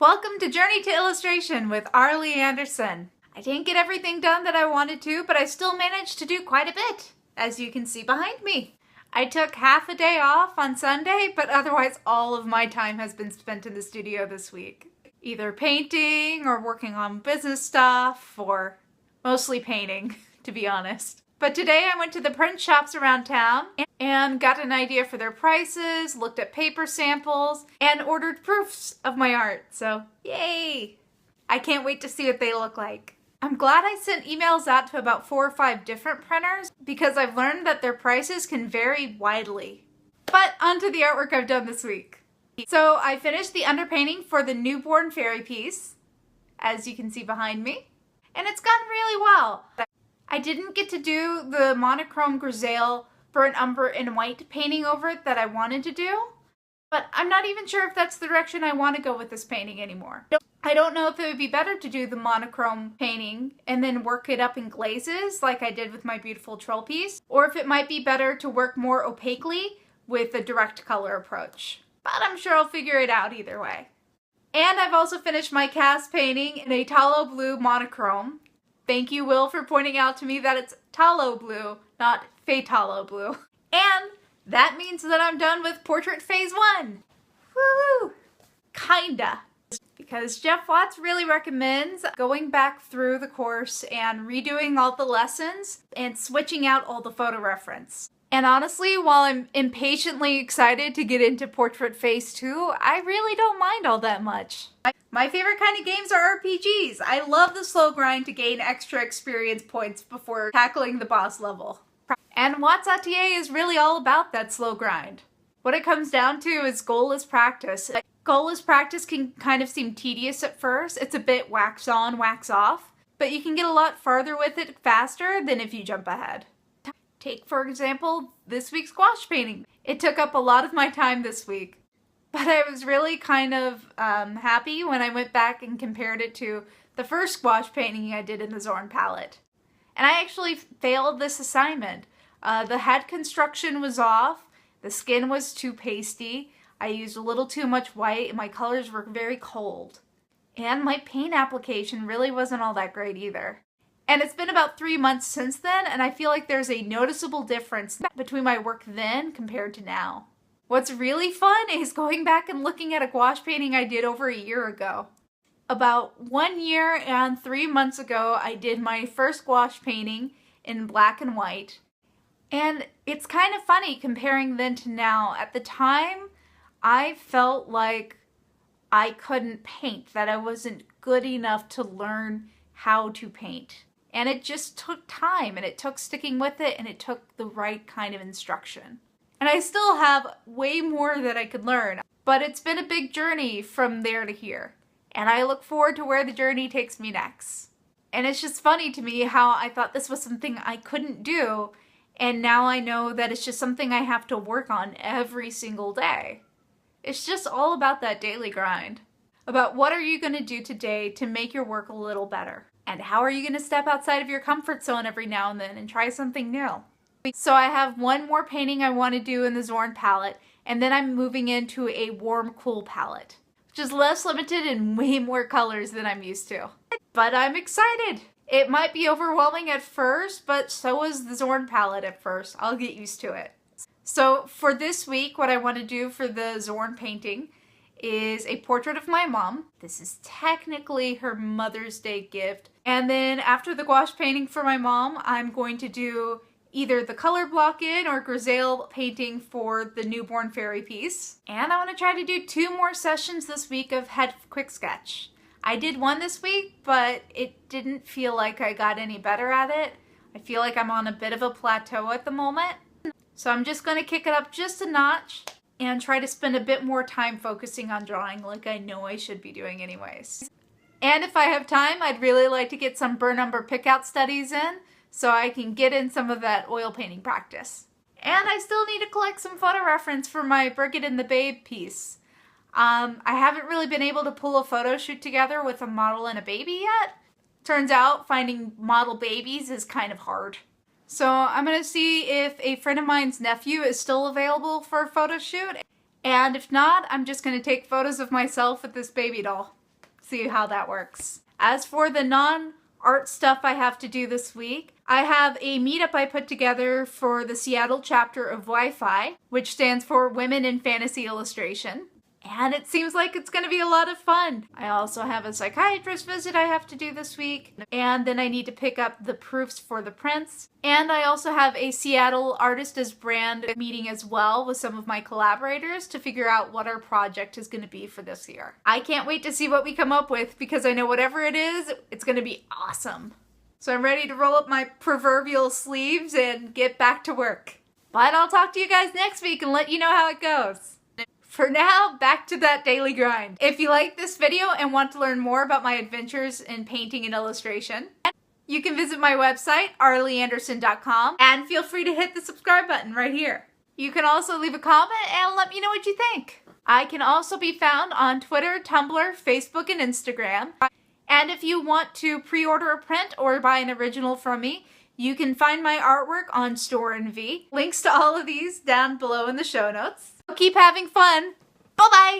Welcome to Journey to Illustration with Arlie Anderson. I didn't get everything done that I wanted to, but I still managed to do quite a bit, as you can see behind me. I took half a day off on Sunday, but otherwise all of my time has been spent in the studio this week. Either painting or working on business stuff, or mostly painting, to be honest. But today I went to the print shops around town and got an idea for their prices, looked at paper samples, and ordered proofs of my art, so yay! I can't wait to see what they look like. I'm glad I sent emails out to about 4 or 5 different printers because I've learned that their prices can vary widely. But onto the artwork I've done this week. So I finished the underpainting for the newborn fairy piece, as you can see behind me, and it's gone really well. I didn't get to do the monochrome grisaille burnt umber and white painting over it that I wanted to do, but I'm not even sure if that's the direction I want to go with this painting anymore. I don't know if it would be better to do the monochrome painting and then work it up in glazes like I did with my beautiful troll piece, or if it might be better to work more opaquely with a direct color approach. But I'm sure I'll figure it out either way. And I've also finished my cast painting in a tallow blue monochrome. Thank you, Will, for pointing out to me that it's tallow blue, not phthalo blue. And that means that I'm done with Portrait Phase 1. Woo! Kinda. Because Jeff Watts really recommends going back through the course and redoing all the lessons and switching out all the photo reference. And honestly, while I'm impatiently excited to get into Portrait Phase 2, I really don't mind all that much. My favorite kind of games are RPGs. I love the slow grind to gain extra experience points before tackling the boss level. And Watts Atelier is really all about that slow grind. What it comes down to is goalless practice. Goalless practice can kind of seem tedious at first. It's a bit wax on, wax off, but you can get a lot farther with it faster than if you jump ahead. Take, for example, this week's gouache painting. It took up a lot of my time this week, but I was really kind of happy when I went back and compared it to the first gouache painting I did in the Zorn palette. And I actually failed this assignment. The head construction was off, the skin was too pasty, I used a little too much white, and my colors were very cold. And my paint application really wasn't all that great either. And it's been about 3 months since then, and I feel like there's a noticeable difference between my work then compared to now. What's really fun is going back and looking at a gouache painting I did over a year ago. About 1 year and 3 months ago, I did my first gouache painting in black and white. And it's kind of funny comparing then to now. At the time, I felt like I couldn't paint, that I wasn't good enough to learn how to paint. And it just took time, and it took sticking with it, and it took the right kind of instruction. And I still have way more that I could learn, but it's been a big journey from there to here. And I look forward to where the journey takes me next. And it's just funny to me how I thought this was something I couldn't do, and now I know that it's just something I have to work on every single day. It's just all about that daily grind. About what are you going to do today to make your work a little better? And how are you going to step outside of your comfort zone every now and then and try something new? So I have one more painting I want to do in the Zorn palette, and then I'm moving into a warm, cool palette, which is less limited and way more colors than I'm used to. But I'm excited! It might be overwhelming at first, but so was the Zorn palette at first. I'll get used to it. So for this week, what I want to do for the Zorn painting is a portrait of my mom. This is technically her Mother's Day gift. And then after the gouache painting for my mom, I'm going to do either the color block in or grisaille painting for the newborn fairy piece. And I want to try to do 2 more sessions this week of head quick sketch. I did one this week, but it didn't feel like I got any better at it. I feel like I'm on a bit of a plateau at the moment. So I'm just going to kick it up just a notch and try to spend a bit more time focusing on drawing like I know I should be doing anyways. And if I have time, I'd really like to get some burnt umber pickout studies in so I can get in some of that oil painting practice. And I still need to collect some photo reference for my Birgit and the Babe piece. I haven't really been able to pull a photo shoot together with a model and a baby yet. Turns out finding model babies is kind of hard. So I'm going to see if a friend of mine's nephew is still available for a photo shoot. And if not, I'm just going to take photos of myself with this baby doll. see how that works. As for the non-art stuff I have to do this week, I have a meetup I put together for the Seattle chapter of Wi-Fi, which stands for Women in Fantasy Illustration. And it seems like it's going to be a lot of fun. I also have a psychiatrist visit I have to do this week. And then I need to pick up the proofs for the prints. And I also have a Seattle Artist as Brand meeting as well with some of my collaborators to figure out what our project is going to be for this year. I can't wait to see what we come up with because I know whatever it is, it's going to be awesome. So I'm ready to roll up my proverbial sleeves and get back to work. But I'll talk to you guys next week and let you know how it goes. For now, back to that daily grind. If you like this video and want to learn more about my adventures in painting and illustration, you can visit my website, arlieanderson.com, and feel free to hit the subscribe button right here. You can also leave a comment and let me know what you think. I can also be found on Twitter, Tumblr, Facebook, and Instagram. And if you want to pre-order a print or buy an original from me, you can find my artwork on Store NV. Links to all of these down below in the show notes. Keep having fun. Bye-bye!